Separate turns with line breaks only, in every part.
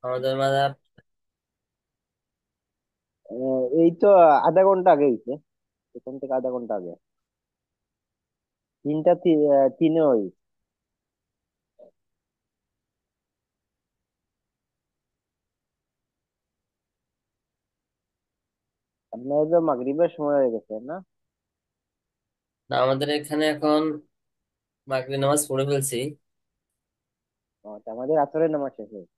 আমাদের মাঝাব।
এই তো আধা ঘন্টা আগে হইছে। এখান থেকে আধা ঘন্টা আগে। তিনে ওই। আপনার তো মাগরিবের সময় হয়ে গেছে না?
না, আমাদের এখানে এখন মাগরিব নামাজ পড়ে ফেলছি।
তা আমাদের আসরের নামাজ শেষ হয়েছে।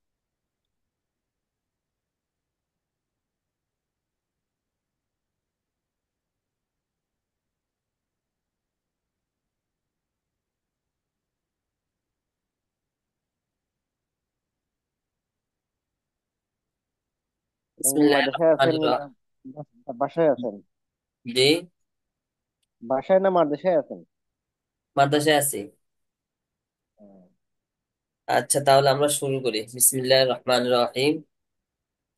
আপনি কি
বিসমিল্লাহির
মাদ্রাসায় আছেন
রহমানির
না
রহিম।
বাসায় আছেন?
জি।
বাসায় না মাদ্রাসায় আছেন?
মাদ্রাসায় আছি।
হ্যাঁ।
আচ্ছা, তাহলে আমরা শুরু করি। বিসমিল্লাহির রহমানির রহিম।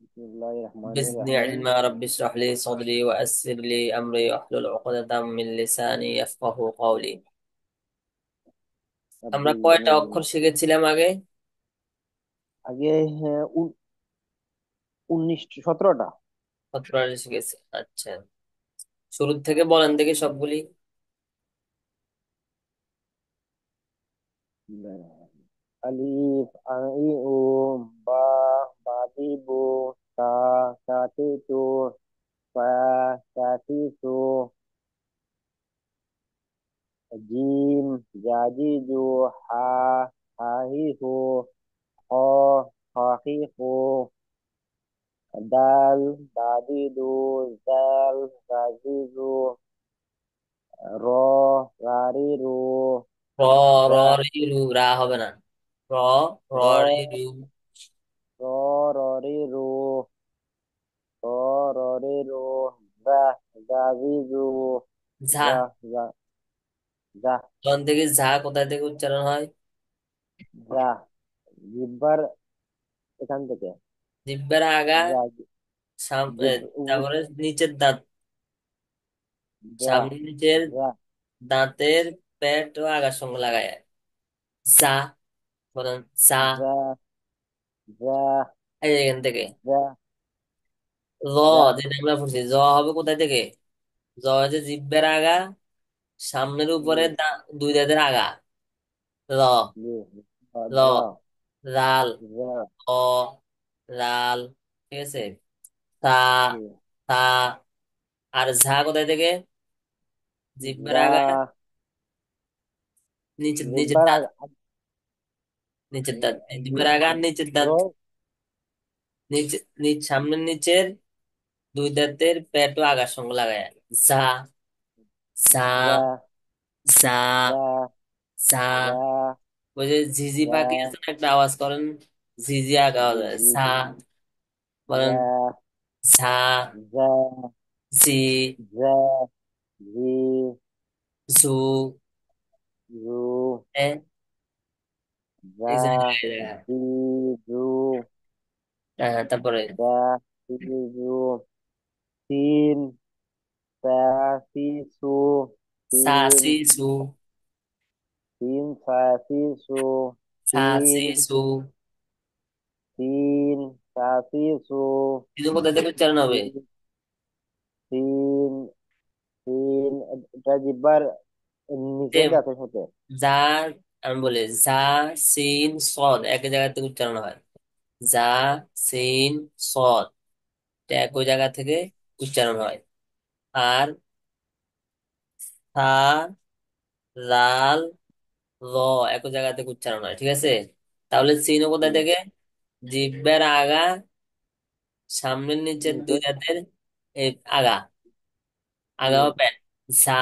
বিসমিল্লাহির রহমানির
বিজনি
রহিম।
ইলমা রাব্বি ইশরাহ লি সাদরি ওয়া ইয়াসসির লি আমরি ওয়াহলুল উকদাতাম মিন লিসানি ইয়াফকাহু কওলি। আমরা
রাব্বিল
কয়টা
জিনিনি।
অক্ষর শিখেছিলাম আগে?
আগে হ্যাঁ, 17টা।
17টা শিখেছি। আচ্ছা, শুরু থেকে বলেন দেখি সবগুলি।
আলিফ আই ও, বা বাদি বো, তা তাতে তো, ফা তাতি তো, জিম জাজি জো, হা হাহি হো, হ হাহি হো, দাল দাদি দো, জাল জাজি জো, র রারি রো,
র, র
জা
রি রু, রা হবে না। র, র
র
রি রু।
র ররি রো, র ররি রো, জা জাজি জো,
ঝা।
যা যা যা
তখন থেকে ঝা কোথায় থেকে উচ্চারণ হয়?
যা জিব্বার এখান থেকে।
জিহ্বার আগা।
যা
তারপরে নিচের দাঁত।
যা
সামনে নিচের
যা
দাঁতের পেট ও আগার সঙ্গে লাগায়। চা। বলেন চা।
যা যা
এই যে এখান থেকে।
যা
জ,
যা
যেটা আমরা পড়ছি, জ হবে কোথায় থেকে? জ হচ্ছে জিহ্বার আগা, সামনের উপরে দুই দাঁতের আগা। ল। ল।
যা
রাল।
যা
অ। রাল। ঠিক আছে। তা। তা। আর ঝা কোথায় থেকে? জিহ্বার
যা
আগা, নিচের নিচের
জিব্বার
দাঁত। নিচের দাঁত, জিহ্বার আগা আর নিচের দাঁত। নিচে সামনের নিচের দুই দাঁতের পেট ও আগার সঙ্গে লাগায়। ঝা। ঝা।
যা
ঝা।
যা
ঝা।
যা
ওই যে ঝিঝি
যা
পাখি আছে না, একটা আওয়াজ করেন, ঝিঝি আগা
জি
যায়।
জি
ঝা। বলেন
যা
ঝা।
যা
ঝি।
যা জি
ঝু।
জু
এ।
যা
এই যে এই জায়গা।
জি জু
হ্যাঁ, তারপরে
যা জি জু তিন সা সি সু
সা
তিন
সি সু।
তিন সা সি সু
সা সি
তিন
সু।
তিন সা সি সু
কিন্তু কোথা থেকে উচ্চারণ হবে?
তিন তিন তিন এটা জিব্বার নিচের
সেম।
দাঁতের সাথে।
যা, আমি বলি যা, সিন সদ একই জায়গা থেকে উচ্চারণ হয়। যা, সিন, সদ, এটা একই জায়গা থেকে উচ্চারণ হয়। আর থা, লাল, ল একই জায়গা থেকে উচ্চারণ হয়। ঠিক আছে। তাহলে সিন কোথায়
হুম,
থেকে? জিহ্বার আগা, সামনের নিচের দুই
নিচের
দাঁতের এই আগা, আগা
হুম,
পেট। সা।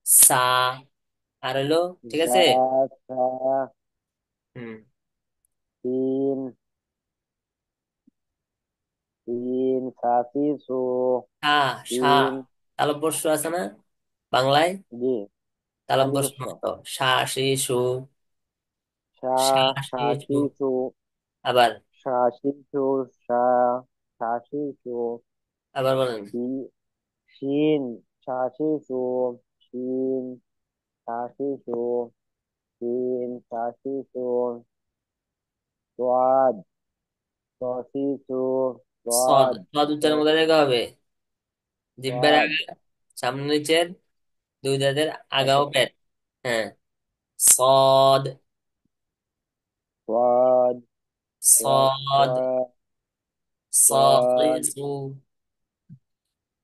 সা। আর হলো, ঠিক
যা
আছে।
সা
হুম।
তিন তিন সা সি সু
সা। সা।
তিন
তালব্যস্য আছে না বাংলায়?
জি
তালব্যস্য
তালিবস্ত
মতো সা সি সু।
সা
সা
সা
সি সু।
সি সু
আবার।
সা সি সু সা সা সি সু
আবার বলেন।
শি- শিন সা সি সু শিন সা সি সু শিন সা সি সু সোয়াদ তসিসু
সদ
সদ
সদ উচ্চারণ কোথায় থেকে হবে? জিব্বার
সদ
আগে, সামনে নিচের, দুই দাঁতের আগা ও
সাথে
পেট। হ্যাঁ, সদ।
সদ
সদ।
সদ সদ
সু।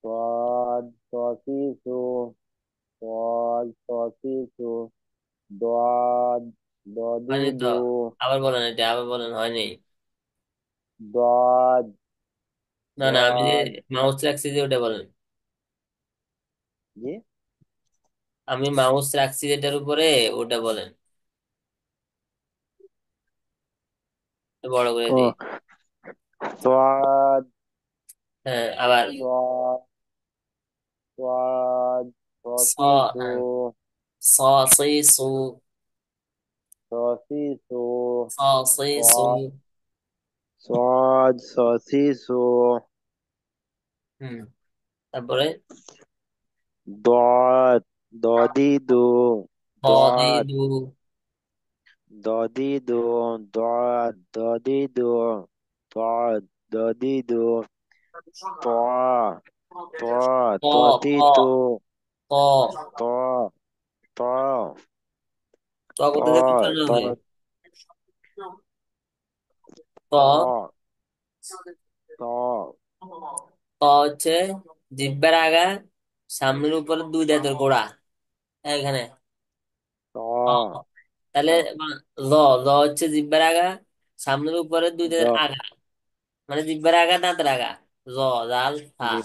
সদ তসিসু সদ তসিসু দদ
হয়নি তো,
দদিদু
আবার বলেন, এটা আবার বলেন, হয়নি।
দদ
না না, আমি যে
দদ
মাউস রাখছি যে ওটা বলেন।
জি
আমি মাউস রাখছি যেটার উপরে, ওটা বলেন, একটু বড় করে
ও
দিই।
সদ
হ্যাঁ, আবার।
সদ সদ
স।
তসিসু
হ্যাঁ, স সি সু।
তসিসু
স সি সু।
সদ সদ তসিসু
হুম, তারপরে
দদ দদিদু
দ দি
দদ
দু।
দদিদু দদ দদিদু দদ দদিদু ত ত
ক ক
ততিতু
ক।
ত ত
ক
ত
কোথা থেকে উচ্চারণ
ত
হবে? ক।
ত ত
ক হচ্ছে জিহ্বার আগা, সামনের উপরে দুই দাঁতের গোড়া, এখানে। ক।
ত
তাহলে ল। ল হচ্ছে জিহ্বার আগা, সামনের উপরে দুই
জ
দাঁতের আগা, মানে জিহ্বার আগা দাঁতের আগা। জ, জাল, থা।
জি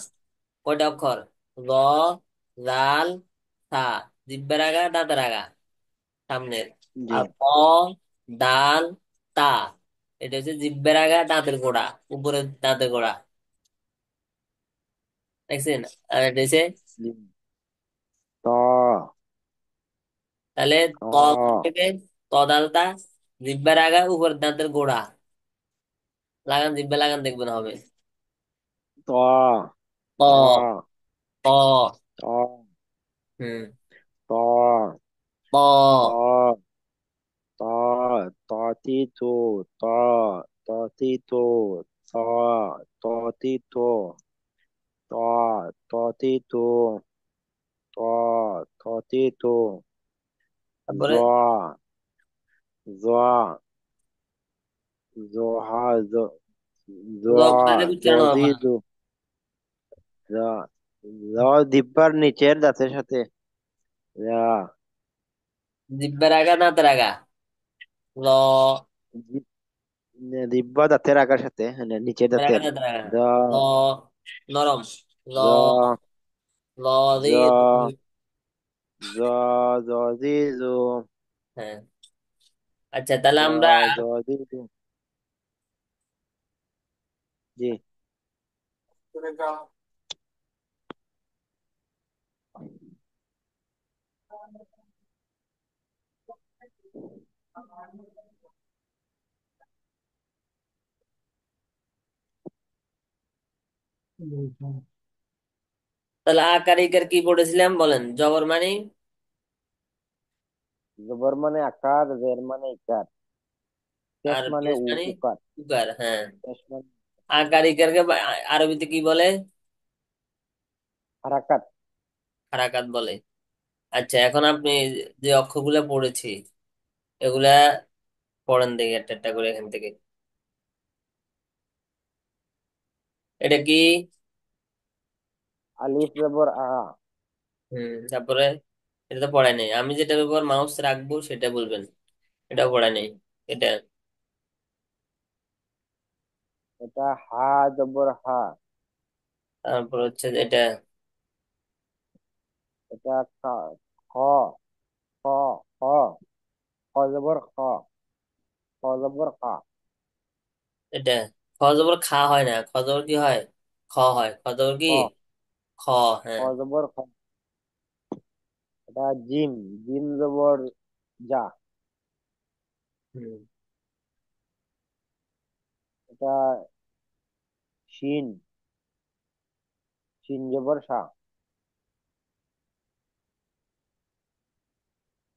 কয়টা অক্ষর? ল, জাল, থা। জিহ্বার আগা দাঁতের আগা, সামনের।
জি
আর ক, দাল, তা। এটা হচ্ছে জিহ্বার আগা দাঁতের গোড়া, উপরের দাঁতের গোড়া, দেখছেন? আর এটা হচ্ছে,
জি ত
তাহলে ত কোন
ত
থেকে? ত, দাল, তা। জিহ্বার আগা উপরের দাঁতের গোড়া, লাগান, জিহ্বা লাগান, দেখবেন হবে।
ত
ক।
ত
ক।
ত
হুম।
ত
ক।
ত ত ততিতু ত ততিতু ত ততিতু ত ততিতু ত ততিতু জ
তারপরে
জ জহা জ জ
জ কোথা থেকে উচ্চারণ হবে?
জদিদু জ জ দিব্যার নিচের দাঁতের সাথে জ
জিহ্বার আগা দাঁতের আগা। ল।
দিব্যা দাঁতের আগার সাথে মানে নিচের
জিহ্বার আগা
দাঁতের
দাঁতের আগা।
জ
ল, নরম। ল।
জ
ল
জ
দি দু।
জ জদিদু
হ্যাঁ। আচ্ছা, তাহলে
জ
আমরা
জদিদু জি
তাহলে আকার ইকার কি পড়েছিলাম বলেন, জবর মানে?
জবর মানে আকার জের মানে ইকার পেশ
আর
মানে
পেশ মানে
উকার
উকার। হ্যাঁ,
পেশ মানে
আকার ইকারকে আরবিতে কি বলে?
হারাকাত
হারাকাত বলে। আচ্ছা, এখন আপনি যে অক্ষরগুলা পড়েছি, এগুলা পড়েন দেখি একটা একটা করে এখান থেকে। এটা কি?
আলিফ জবর আ
তারপরে, এটা তো পড়াই নাই, আমি যেটার উপর মাউস রাখবো সেটা বলবেন। এটাও পড়াই নাই। এটা।
এটা হা জবর হা
তারপর হচ্ছে যে এটা।
এটা খ খ খ খ জবর খ খ জবর খ
এটা খ জবর খা হয় না, খ জবর কি হয়? খ হয়। খ জবর কি?
খ
খ। হ্যাঁ।
খ জবর খ এটা জিম জিম জবর যা
হুম।
এটা শিন শিন জবর সা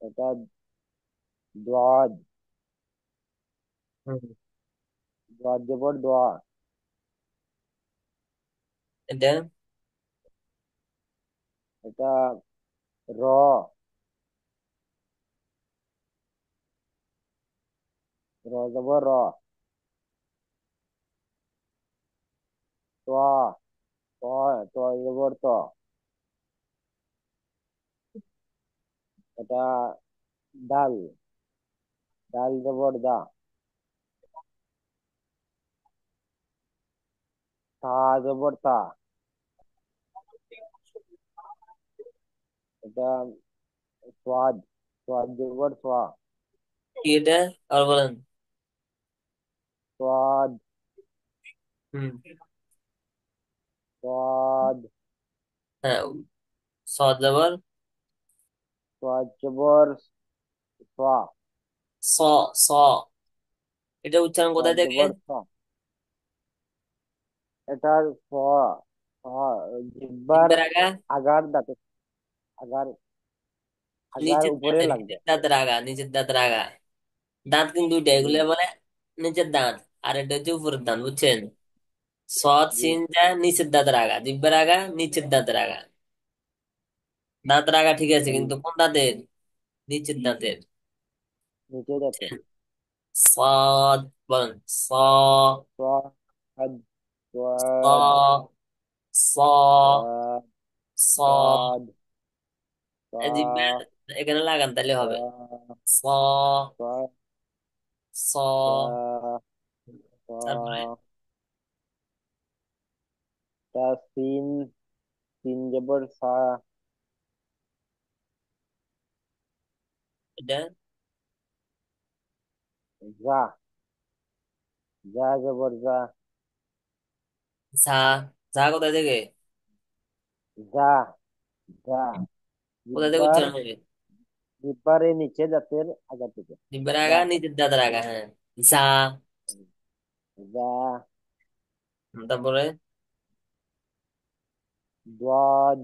এটা দদ
হুম।
দোয়ার জবর দোয়া।
এটা
এটা র। র জবর র। তোয়া। ত জবর ত। এটা ডাল। ডাল জবর দা। তা জবর তা। এটা সোয়াদ। সোয়াদ জবর সোয়া।
কি এটা? আর বলেন।
সোয়াদ।
হুম।
সোয়াদ।
হ্যাঁ, সদ জবর
সোয়াদ জবর সোয়া।
স। স। এটা উচ্চারণ কোথায়
সোয়াদ
থেকে?
জবর স। এটার স। স জিহ্বার
জিব্বার আগা,
আগার দাঁতে। আগার। আগার
নিচের
উপরে
দাঁতের,
লাগবে।
নিচের দাঁতের আগা, নিচের দাঁতের আগা। দাঁত কিন্তু দুইটা,
জি।
এগুলো বলে নিচের দাঁত। আর এটা হচ্ছে উপরের দাঁত, বুঝছেন? সৎ
জি।
সিনটা নিচের দাঁতের আগা, জিব্বার আগা, নিচের দাঁতের আগা। দাঁতের আগা ঠিক আছে,
জি।
কিন্তু কোন দাঁতের? নিচের দাঁতের।
নিচে দাঁতে।
সদ, বলেন স।
সোয়াদ।
স।
সোয়াদ।
স।
সোয়াদ।
স।
সোয়াদ।
এই জিব্বা
সোয়াদ।
এখানে লাগান, তাহলে হবে।
সোয়াদ।
স।
সোয়াদ।
স।
সোয়াদ।
তারপরে
সোয়াদ। তা সিন। সিন জবর সা।
এটা
যা। যা জবর যা।
ঝা। ঝা কোথায় থেকে?
যা। যা
কোথায় থেকে
জিব্বার।
উচ্চারণ হবে?
জিব্বারে নিচে দাঁতের আগা থেকে।
জিব্বার
যা।
আগা, নিচের দাঁতের আগা, হ্যাঁ। ঝা।
যা।
তারপরে
দোয়াদ।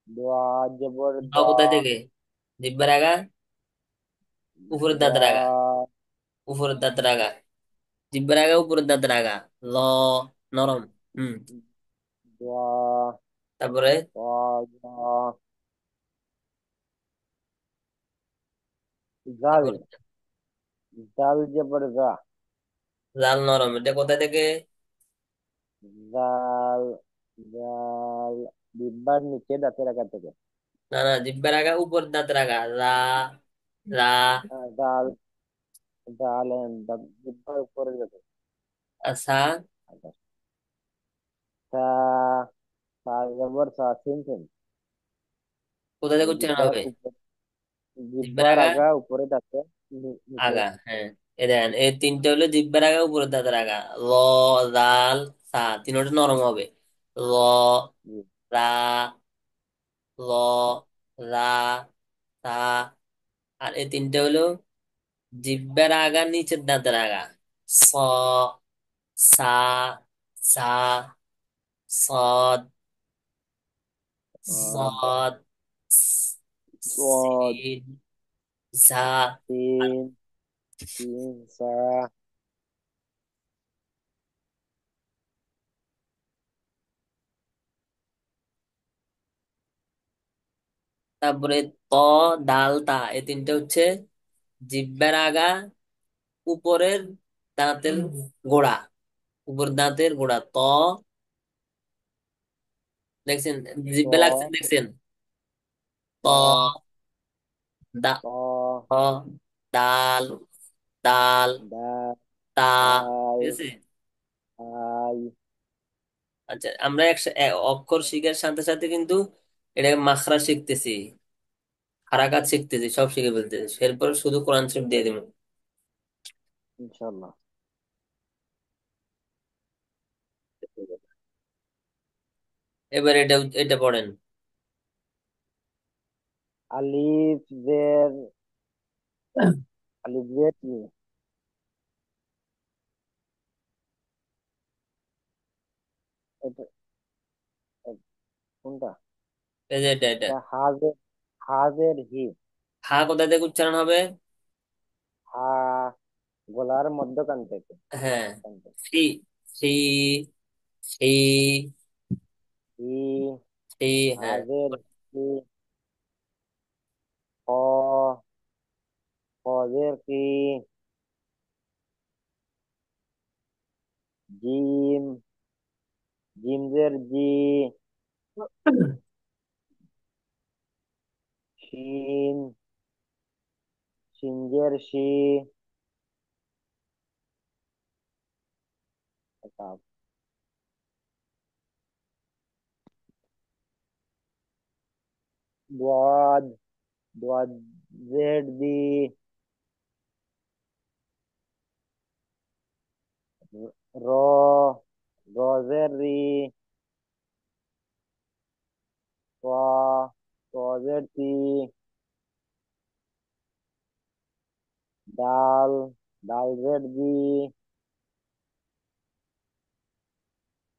দোয়াদ জবর
দ
দা।
কোথায় থেকে? জিব্বার আগা, উপরের দাঁতের আগা।
দোয়া।
উপরের দাঁতের আগা, জিব্বার আগা, উপরের দাঁতের আগা। ল, নরম। হুম।
দোয়া।
তারপরে
দোয়া। জাল।
তারপরে
জাল জবর যা।
লাল, নরম, এটা কোথায় থেকে?
জাল। জাল জিব্বার নিচে দাঁতের আগা থেকে।
না না, জিব্বার আগা, উপরের দাঁতের আগা। রা। রা।
জাল। জাল জিব্বার উপরে যাবে।
আচ্ছা,
আগা। সা। সা জবর সা সিন সিন।
কোথা থেকে উচ্চারণ
জিব্বার
হবে?
উপর।
জিব্বার
জিব্বার
আগা,
আগা উপরে দাঁতে। নিচে
আগা,
দাঁতে।
হ্যাঁ। এ দেখেন, এই তিনটা হলো জিব্বার আগা, উপরের দাঁতের আগা। ল, জাল, সা, তিনটা নরম হবে। ল,
জি।
রা, ল, রা, সা। আর এই তিনটা হলো জিব্বার আগা, নিচের দাঁতের আগা। স, সা, সা, সদ,
আহ,
সদ,
দোয়াদ।
সিন, ঝা। আর
তিন। তিন সা।
তারপরে ত, দাল, তা, এই তিনটা হচ্ছে জিব্বার আগা, উপরের দাঁতের গোড়া। উপর দাঁতের গোড়া ত। দেখছেন? জিব্বা লাগছেন,
ত।
দেখছেন? ত,
ত।
দা,
ত।
ত, দাল, দাল,
দা।
তা।
দাল।
ঠিক আছে।
আল।
আচ্ছা, আমরা অক্ষর শিখার সাথে সাথে কিন্তু এটাকে মাখরা শিখতেছি, হারাকাত শিখতেছি, সব শিখে ফেলতেছি, এরপর শুধু কোরআন শরীফ দিয়ে দিব।
ইনশাল্লাহ।
এবার এটা এটা পড়েন।
আলিফ জের। আলিফ জের কি? এটা কোনটা?
এই যে এটা এটা।
এটা হাজের। হাজের হি।
হা কোথা থেকে উচ্চারণ হবে?
হা। গলার মধ্যখান থেকে।
হ্যাঁ।
এখান থেকে।
ফি। ফি। ফি।
ই,
ফি। হ্যাঁ।
হাজের কি, খ, খজের কি, জিম, জিমজের জি, শিন, সিনজের শি, দোয়াদ, দোয়াজের দি, র, রজের রি, তোয়া, তোয়াজের তি, ডাল, ডালজের দি,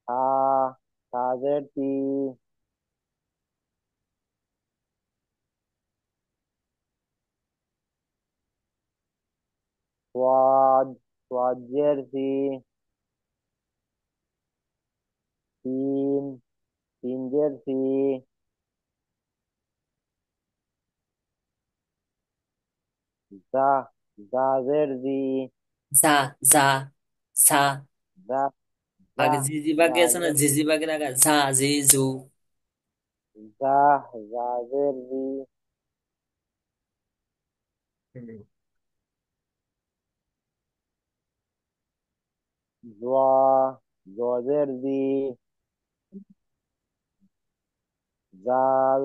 তা, তাজের তি, সোয়াদ, সোয়াজের সি, তিন, তিনজের সি, জা, জাজের জি,
যা। যা। যা।
জা, জা,
আগে জিজি বাকি আছে না,
জাজের জি,
জিজি বাগের আগে যা। জি জু।
জা, জাজের জি,
হুম।
জোয়া, জজের জি, জাল,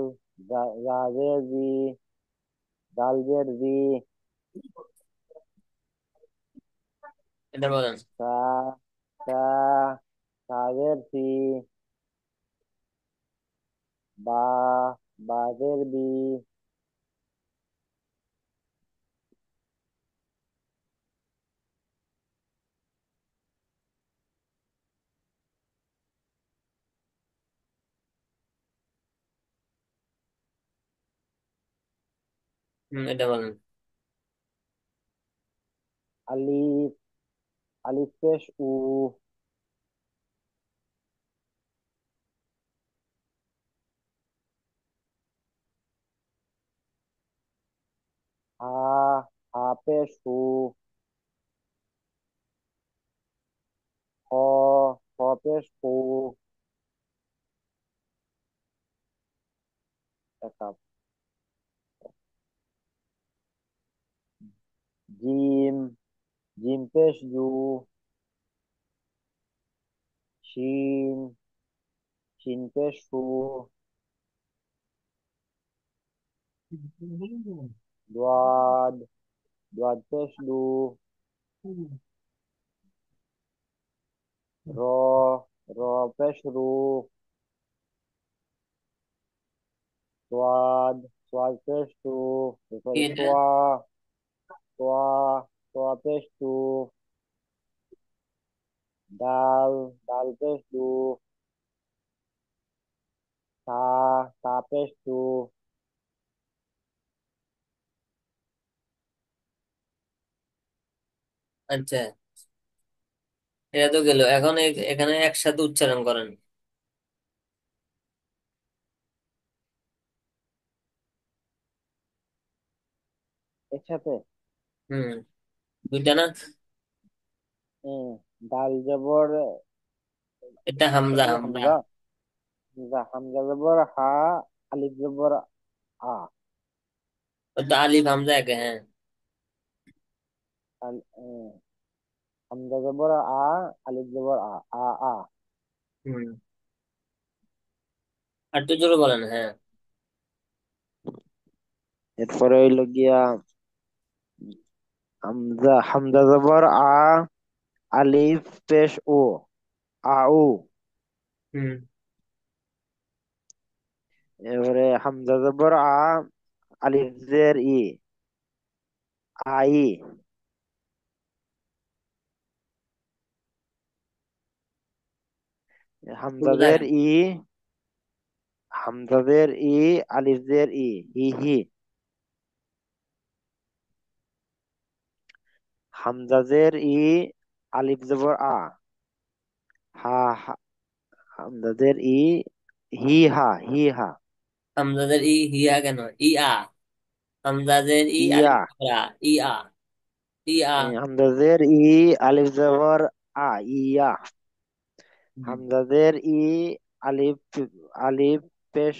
জাজের জি, জালজের জি,
এটা বলেন।
সা, সা, সাজের সি, বা, বাজের বি,
এটা বলেন।
আলিফ, আলিফ পেশ উ, হা, হা পেশ হু, খ, খ পেশ হু, একটা জিম, জিম পেশ জু, শিন, শিন পেশ সু, দোয়াদ, দোয়াদ পেশ দু, র, র পেশ রু, সোয়াদ, সোয়াদ পেশ টু,
কি
সরি
এটা?
সোয়া, সোয়া, সোয়া পেশ টু, ডাল, ডাল পেশ টু, তা, তা পেশ টু,
আচ্ছা, এটা তো গেল। এখন এখানে একসাথে উচ্চারণ করেন।
একসাথে।
হুম। দুইটা না?
হম, ডাল জবর,
এটা হামজা,
এটা
হামজা।
হামজা, হামজা, হামজা জবর হা, আলিফ জবর আ,
ওটা আলিফ হামজা একে, হ্যাঁ।
হামজা জবর আ, আলিফ জবর আ, আ, আ।
হুম। আর একটু জোরে বলেন, হ্যাঁ।
এরপরে হইলো গিয়া হামজা, হামজা জবর আ, আলিফ পেশ ও, আ উ।
হুম।
এবারে হামজা জবর আ, আলিফ জের ই, আই।
পুরো
হামজাদের
জায়গা।
ই, হামজাদের ই, আলিফ জের ই, হি হি। হামজাজের ই, আলিফ জবর আ, হা হা, হামজাজের ই, হি হা, হি হা,
হামজাদের ই হিয়া কেন? ই আ। হামজাদের ই
ইয়া,
আলিফ জবর আ। ই আ। ই আ।
হামজাজের ই, আলিফ জবর আ, ইয়া।
হুম।
হামজাদের ই, আলিফ, আলিফ পেশ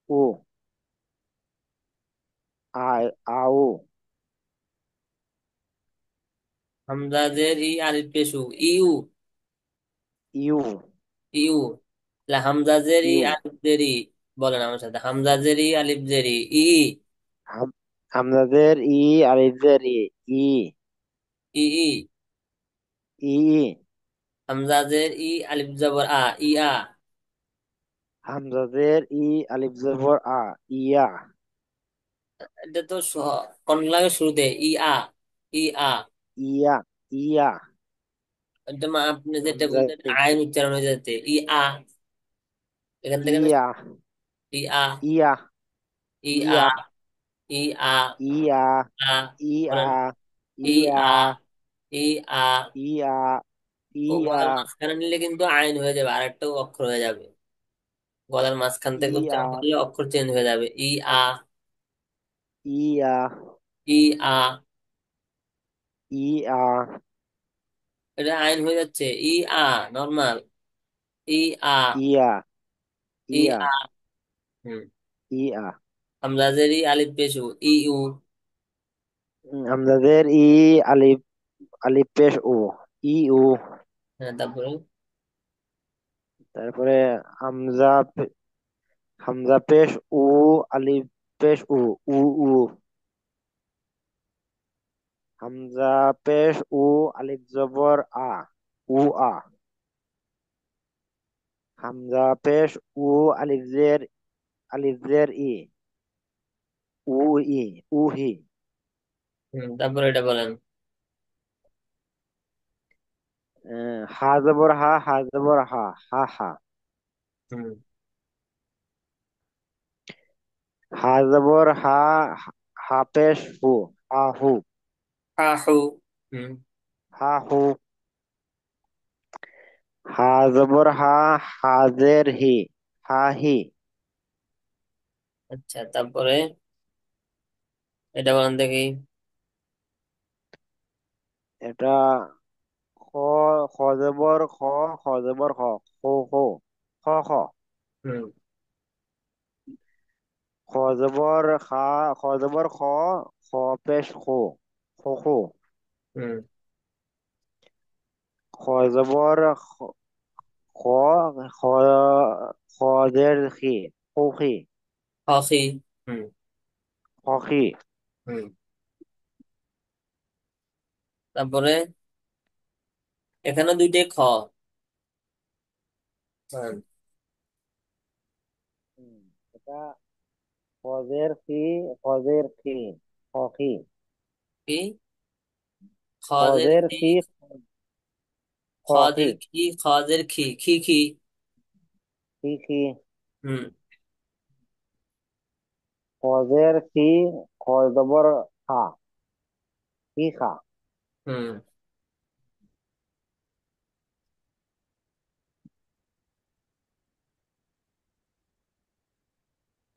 উ, আ, আউ,
হামজাদের ই আলিফ পেশু ইউ।
You,
you. তাহলে হামজাদের ই
ইউ।
Alif Jerry. বলেন আমার সাথে, হামজাদের ই আলিফ জেরি ই।
হামজাদের ই, আলিফের ই, ই,
ই ই।
ই, ই।
হামজাদের ই আলিফ জবর আ। ই আ।
হামজাদের ই, আলিফ জবর আ, ইয়া।
এটা তো কোন লাগে শুরুতে ই আ। ই আ।
ইয়া, ইয়া।
একদম আপনি যেটা
হামজা,
বলছেন আইন উচ্চারণ হয়ে যাচ্ছে ই আ। এখান থেকে না?
ইয়া,
ই আ।
ইয়া,
ই আ।
ইয়া,
ই আ।
ইয়া,
আ।
ইয়া,
বলেন। ই
ইয়া,
আ। ই আ।
ইয়া,
ও
ইয়া,
গলার মাঝখানে নিলে কিন্তু আইন হয়ে যাবে, আর একটা অক্ষর হয়ে যাবে। গলার মাঝখান থেকে
ইয়া,
উচ্চারণ করলে অক্ষর চেঞ্জ হয়ে যাবে। ই আ।
ইয়া,
ই আ।
ইয়া,
এটা আইন হয়ে যাচ্ছে। ই আ। Normal. E a.
Yeah,
E
yeah,
a. Hmm.
Yeah.
হামজাদের E Alif পেশু E you.
হামজাদের ই, আলিফ, আলিফ পেশ ও, ই ও।
হ্যাঁ, তারপরে
তারপরে হামজা, হামজা পেশ উ, আলিফ পেশ উ, উ, উ। হামজা পেশ উ, আলিফ জবর আ, উ, আ। হামজা পেশ উ, আলিফ জের, আলিফ জের ই, উ, ই, উহি।
তারপরে এটা বলেন।
হা জবর হা, হা জবর হা, হা হা।
হুম।
হা জবর হা, হা পেশ হু, হা হু।
আহু। হুম।
হা হু। হা জবর হা, হা জের হি, হা হি।
আচ্ছা, তারপরে এটা বলেন দেখি।
এটা খ, খ জবর খ, খ জবর খ, খো খো, খ খ।
হুম।
খ জবর খা, খ জবর খ, খ পেশ খো, খো খো।
হুম।
খ জবর খ, খ, খ জের খি, খোখি,
হকি। হুম।
খখি।
হুম। তারপরে এখানে দুইটাই খ। হ্যাঁ।
এটা খজের খি, খজের খি, খখি।
কি? খজের
খজের
খি।
খি, খখি,
খজের কি? খজের খি খি খি।
খি খি।
হুম।
খজের খি, খ জবর খা, খি খা।
হুম।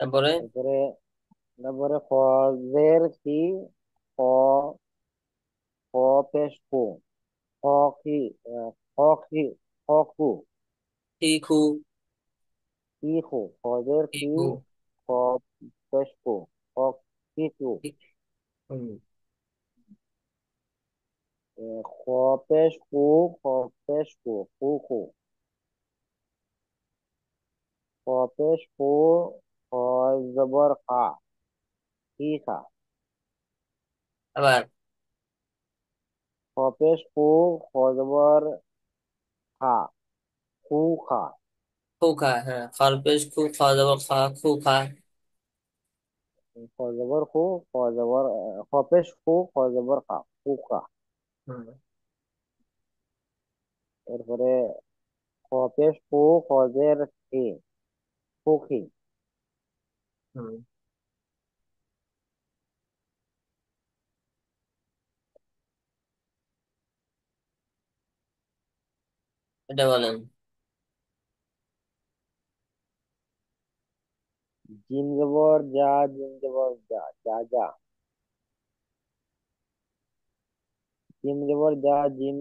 তারপরে
তারপরে, তারপরে খজের খি, খ, খ পেশ খু, খ খি, খ খি, খ খু,
খিখু।
খি খু। খজের খি,
খিখু।
খ পেশ খু, খ খি খু।
হুম।
খ পেশ খু, খ পেশ খু, খু খু। খ পেশ খু, খ জবর খা, খি খা।
আবার
খ পেশ খু, খ জবর খা, খু খা।
খুখা। হ্যাঁ, খরপেশ খু খ জবর খা খুখা।
খ জবর খু, খ জবর, খ পেশ খু, খ জবর খা, খু খা।
হুম।
এরপরে খ পেশ খু, খ জের খি, খুখি।
হুম। এটা বলেন।
জিম জবর যা, জিম জবর যা, যা যা। জিম জবর যা, জিম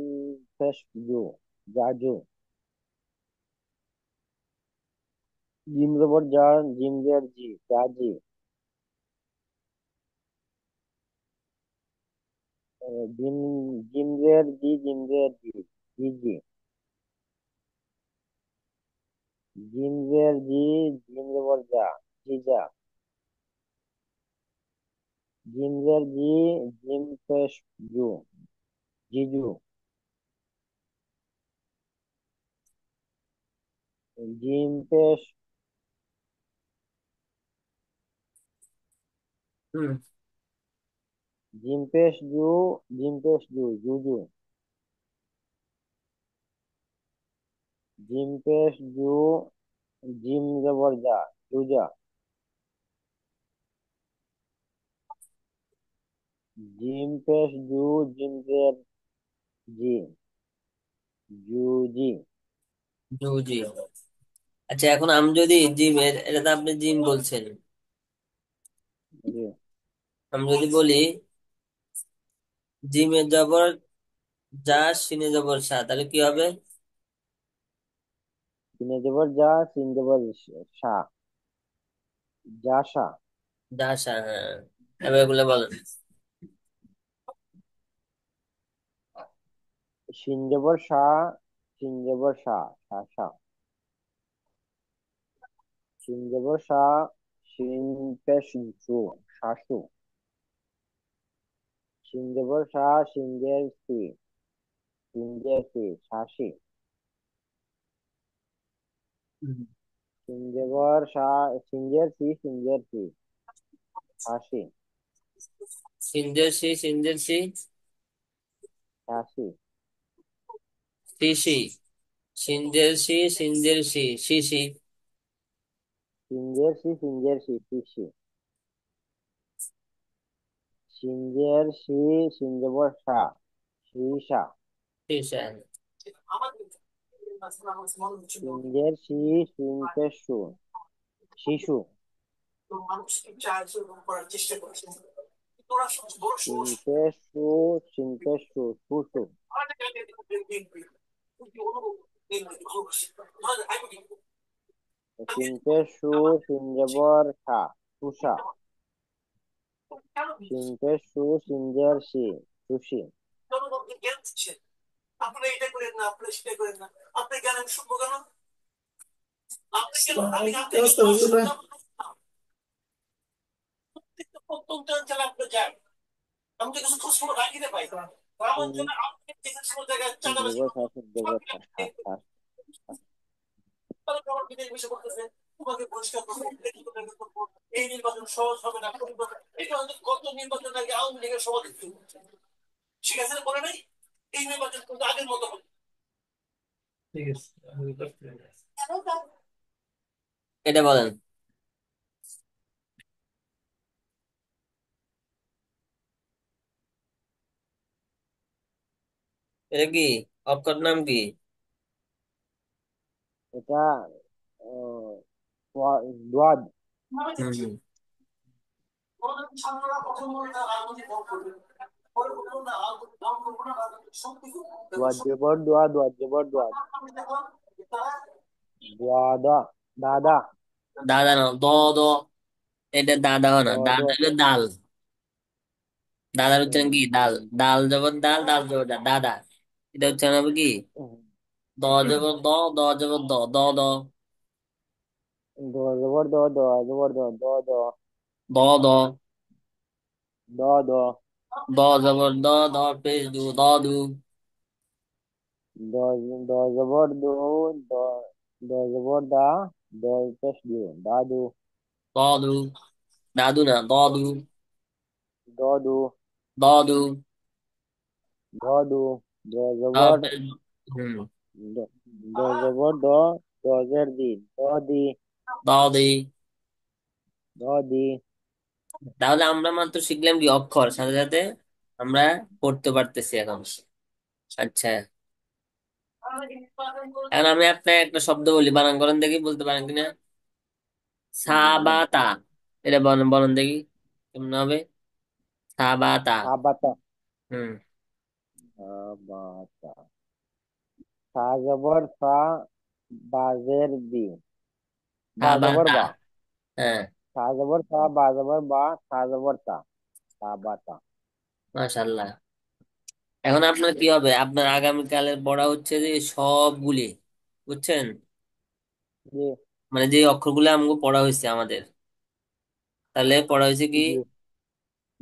পেশ জু, জাজু। জিম জবর যা, জিম জের জি, জাজি। জিম, জিম জের জি, জিম জের জি, জি জি। জিম জের জি, জিম জবর যা, জি যা। জিম জের জি, জিম পেশ জু, জিজু। জিম পেশ,
হুম।
জিম পেশ জু, জিম পেশ জু, জুজু। জিম পেশ জু, জিম জবর যা, জুজা। জিম পেশ জু, জিম জের জি, জুজি।
জি জি। আচ্ছা, এখন আমি যদি জিম, এটা তো আপনি জিম বলছেন,
জি।
আমি যদি বলি জিমে জবর যা, সিনে জবর সা, তাহলে কি হবে?
সিনে জবর যা, সিন জবর সা, যা সা।
যা সা, হ্যাঁ। এবার এগুলো বলেন।
সিন জবর সা, সিন জবর সা, সা সা। সিন জবর সা, সিন পেশ সু, শাশু। সিন জবর সা, সিন জের সি, সিন জের সি, শাসি।
হুম।
সিন জবর সা, সিন জের সি, সিন জের সি, শাসি।
সিনজের সি, সিনজের সি,
শাসি।
সি সি। সিনজের সি, সিনজের সি, সি সি।
সিন জের সি, সিন জের সি, সি। সিন জের সি, সিন জবর সা, সি
সি সা।
সিংহের শি, সিংহের সু, শিশু। সিংহের সু, সিংহের সু, শুশু। সিংহের সু, সিংহের সা, সুসা। সিংহের সু, সিংহের সি, সুশি। সিংহের সা, সিংহের সা, সা সা।
ঠিক আছে। এটা বলেন। এটা কি, অক্ষর নাম কি?
এটা আহ, দোয়াদ।
হুম হুম।
দোয়াদ জবর দোয়া, দোয়াদ জবর দোয়াদ। দোয়াদা, দাদা।
দাদা না, দ দ। এটা দাদা হয়
দ
না, দাদা
দ।
হলো দাল। দাদার উচ্চারণ কি? দাল।
হুম,
দাল জবর দাল, দাল জবর দা, দাদা। এটা উচ্চারণ হবে কি?
হুম।
দ জবর দ, দ জবর দ, দ দ।
দ জবর দ, দ জবর দ, দ দ।
দ দ।
দ দ।
দ জবর দ, দ পেশ দু, দ দু।
দ, দ জবর দু, দ, দ জবর দা, দ পেশ দু, দাদু।
দ দু। দাদু না, দ দু।
দদু।
দ দু।
দদু। দ
দ
জবর,
পেশ দু। হুম।
দ, দ জবর দ, দজের দি, দদি।
দ দি।
দদি।
তাহলে আমরা মাত্র শিখলাম কি অক্ষর, সাথে সাথে আমরা পড়তে পারতেছি এখন। আচ্ছা। এখন আমি আপনাকে একটা শব্দ বলি, বানান করেন দেখি, বলতে পারেন কিনা। সা বা
বলেন।
তা, এটা বলেন, বলেন দেখি কেমন হবে। সা বা তা।
সাবাতা।
হুম।
সাবাতা। সা জবর সা, বাজের বি,
সা
বা
বা
জবর
তা।
বা,
হ্যাঁ।
সা জবর সা, বা জবর বা, সা জবর তা, সাবাতা।
মাশাল্লাহ। এখন আপনার কি হবে, আপনার আগামীকালের পড়া হচ্ছে যে সবগুলি, বুঝছেন,
জি।
মানে যে অক্ষরগুলো আমাকে পড়া হয়েছে আমাদের, তাহলে পড়া হয়েছে কি,
জি।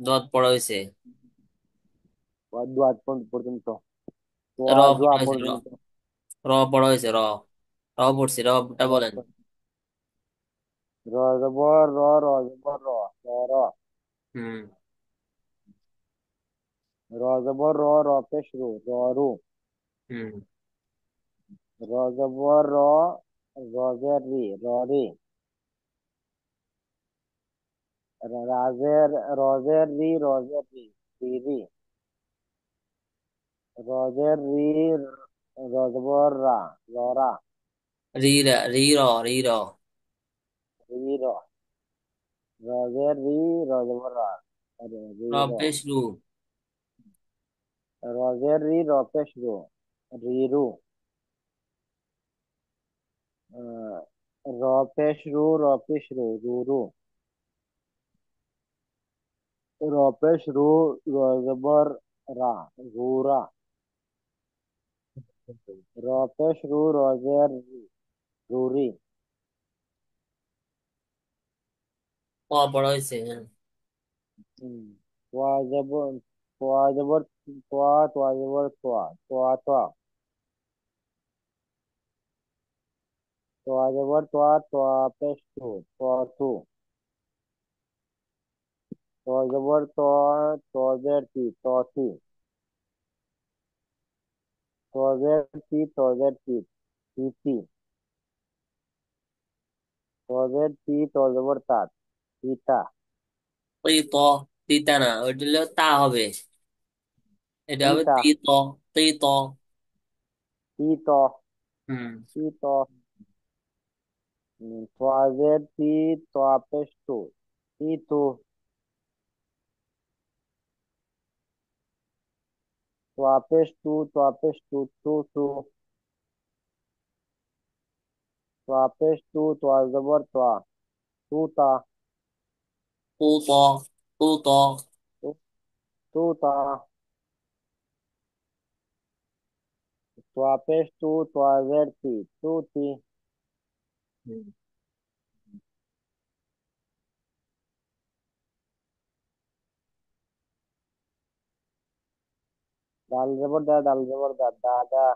দত পড়া হয়েছে,
দোয়াত পর্যন্ত,
র
দোয়া
পড়া
জোয়া
হয়েছে, র,
পর্যন্ত।
র পড়া হয়েছে, র, র পড়ছি, রটা বলেন।
র জবর র, র জবর র, র র।
হুম।
র জবর র, র পেশ রু, র রু।
হুম।
র জবর র, রজের রি, র রি। রাজের, রজের রি, রজের রি, রি রি। রজের রি, রজবর রা, লরা।
রি রা, রি র, রি র।
রি র। রজের রি, রজবর রা, রি
র
র।
পেশ রু।
রজের রি, রপেশ রু, রি রু। আহ, রপেশ রু, রপিস রু, রু রু। রপেশ রু, রজবর রা, রুরা। রপেশ রু, রজের রি, রুরি।
ক পড়া হয়েছে, হ্যাঁ।
হুম। তোয়া জবর, তোয়া জবর তোয়া, তোয়া জবর তোয়া, তোয়া তোয়া। তোয়া জবর তোয়া, তোয়া পেশ তু, তোয়া তু। তোয়া জবর তোয়া, তোজের তি, ততি। তোজের তি, তোজের তি, তিতি। তোজের তি, তোয়া জবর তা, তিতা।
ওই ত, তিতা না, ওইটা হলো তা হবে, এটা হবে
তিতা।
তি ত, তি ত।
তিত।
হুম।
তিত। তোয়াজের তি, তোয়া পেশ তু, তিতু। তোয়া পেশ তু, তোয়া পেশ তু, তু তু। তোয়া পেশ তু, তোয়া জবর তোয়া, তুতা।
তু ত, তু ত।
তুতা। তোয়াপেশ তু, তোয়াজের তি, তুতি।
হুম।
ডাল জবর দা, ডাল জবর দা, দাদা।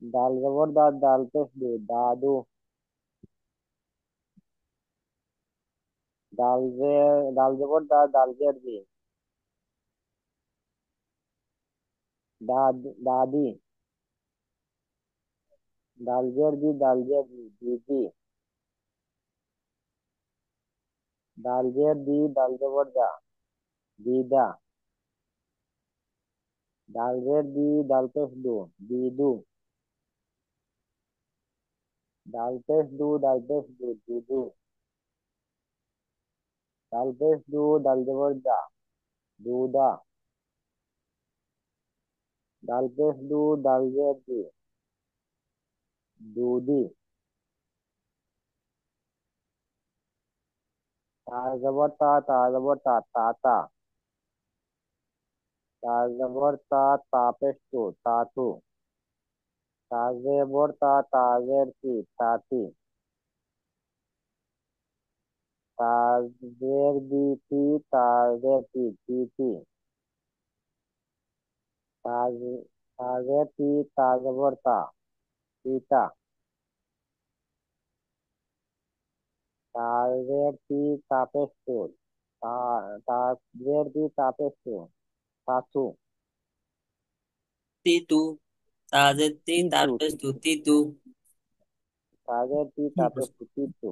ডাল জবর দা, ডাল পেশ দু, দাদু। ডাল জবর দা, ডাল জের দি, দাদি। ডাল জের দি, ডাল জের দি, দিদি। ডাল জের দি, ডাল জবর দা, দিদা। ডাল জের দি, ডাল পেশ দু, দিদু। ডাল পেশ দু, ডাল পেশ দু, দিদু। ডাল পেশ দু, ডাল জবর দা, দুদা। ডাল পেশ দু, ডাল জের দি, দুদি। তা জবর তা, তা জবর তা, তাতা। তা জবর তা, তা পেশ তু, তাতু। তা জবর তা, তাজের তি, তাতি। তাজের দি তি, তাজের তি, তিতি। তাজ, তাজের তি, তা জবর তা, তিতা। তাজের তি, তা পেশ তু, তা, তাজের তি, তা পেশ তু, তাতু।
তিতু, তাজের তি, তার
তিতু।
পেশ তু, তিতু।
তাজের তি, তা পেশ তু, তিতু।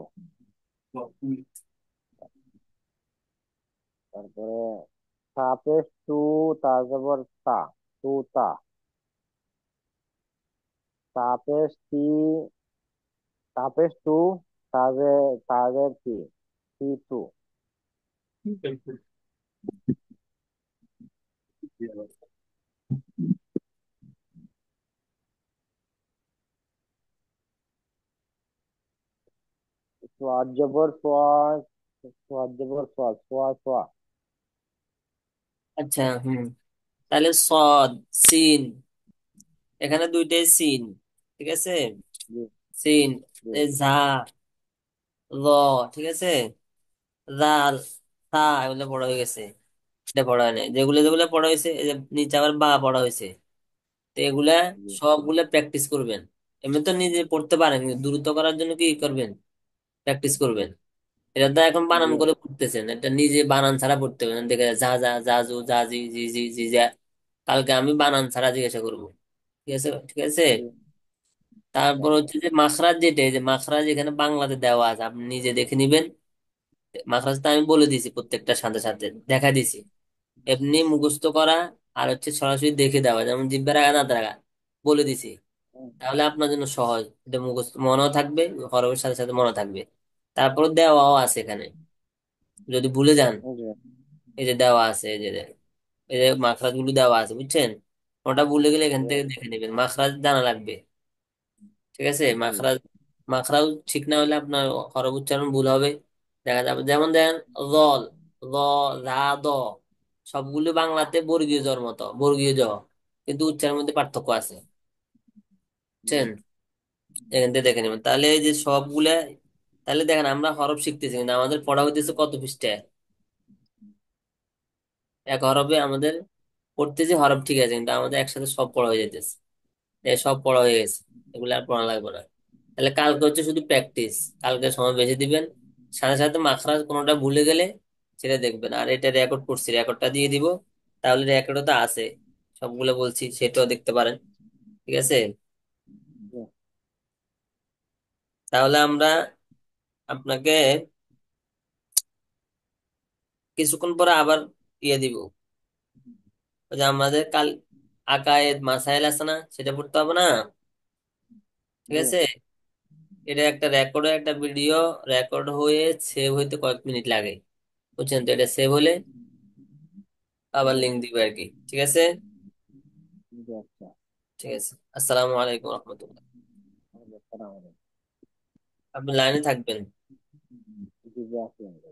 তারপরে তা পেশ তু, তা জবর তা, তুতা। তাপেশ টি, তাপেশ টু, তাজের টি, টি টু। সোয়াদ জবর সোয়া, সোয়াদ জবর সোয়া, সোয়া সোয়া।
আচ্ছা, তাহলে সদ, সিন, এখানে দুইটাই সিন, ঠিক আছে।
জি
সিন,
জি
ঝা, র, ঠিক আছে, জাল, থা, এগুলো পড়া হয়ে গেছে। এটা পড়া হয় নাই, যেগুলো যেগুলো পড়া হয়েছে, এই যে নিচে আবার বা পড়া হয়েছে। তো এগুলা
জি
সবগুলা প্র্যাকটিস করবেন। এমনি তো নিজে পড়তে পারেন, কিন্তু দ্রুত করার জন্য কি করবেন, প্র্যাকটিস করবেন। এটা তো এখন বানান
জি
করে পড়তেছেন, এটা নিজে বানান ছাড়া পড়তে হবে না। দেখে যা যা যা জু যা জি জি জি জি যা, কালকে আমি বানান ছাড়া জিজ্ঞাসা করবো, ঠিক আছে ঠিক আছে।
জি। আচ্ছা
তারপর
আচ্ছা।
হচ্ছে যে মাখরাজ, যেটা এই যে মাখরাজ এখানে বাংলাতে দেওয়া আছে, আপনি নিজে দেখে নিবেন। মাখরাজটা আমি বলে দিছি, প্রত্যেকটার সাথে সাথে দেখা দিছি। এমনি মুখস্থ করা আর হচ্ছে সরাসরি দেখে দেওয়া, যেমন জিব্বার আগা দাঁতের আগা বলে দিছি,
হুম,
তাহলে আপনার জন্য সহজ, এটা মুখস্থ মনেও থাকবে, হরফের সাথে সাথে মনে থাকবে। তারপর দেওয়াও আছে এখানে, যদি ভুলে যান,
জি
এই যে দেওয়া আছে, এই যে মাখরাজ গুলো দেওয়া আছে, বুঝছেন। ওটা ভুলে গেলে এখান
জি
থেকে দেখে নেবেন, মাখরাজ জানা লাগবে, ঠিক আছে।
জি
মাখরাজ, মাখরাজ ঠিক না হলে আপনার হরফ উচ্চারণ ভুল হবে। দেখা যাবে, যেমন দেখেন, রল, র, রা, দ, সবগুলো বাংলাতে বর্গীয় জর মতো, বর্গীয় জ, কিন্তু উচ্চারণের মধ্যে পার্থক্য আছে,
জি
বুঝছেন। এখান থেকে দেখে নেবেন, তাহলে এই যে সবগুলা, তাহলে দেখেন আমরা হরফ শিখতেছি, কিন্তু আমাদের পড়া হইতেছে কত পৃষ্ঠায়। এক হরফে আমাদের পড়তেছি হরফ, ঠিক আছে, কিন্তু আমাদের একসাথে সব পড়া হয়ে যেতেছে। সব পড়া হয়ে গেছে, এগুলো আর পড়া লাগবে না। তাহলে কালকে হচ্ছে শুধু প্র্যাকটিস, কালকে সময় বেশি দিবেন। সাথে সাথে মাখরাজ কোনোটা ভুলে গেলে সেটা দেখবেন, আর এটা রেকর্ড করছি, রেকর্ডটা দিয়ে দিব, তাহলে রেকর্ডও তো আছে, সবগুলো বলছি সেটাও দেখতে পারেন, ঠিক আছে।
জি।
তাহলে আমরা আপনাকে কিছুক্ষণ পরে আবার ইয়ে দিব, ওই যে আমাদের কাল আকায়েদ মাসাইল আছে না, সেটা পড়তে হবে না, ঠিক
জি
আছে। এটা একটা রেকর্ড, একটা ভিডিও রেকর্ড হয়ে সেভ হইতে কয়েক মিনিট লাগে, বুঝছেন। তো এটা সেভ হলে আবার লিঙ্ক দিবে আর কি, ঠিক আছে।
জি। আচ্ছা।
ঠিক আছে, আসসালামু আলাইকুম রহমতুল্লাহ।
আসসালামু আলাইকুম।
আপনি লাইনে থাকবেন।
জি জি, আছি আমি।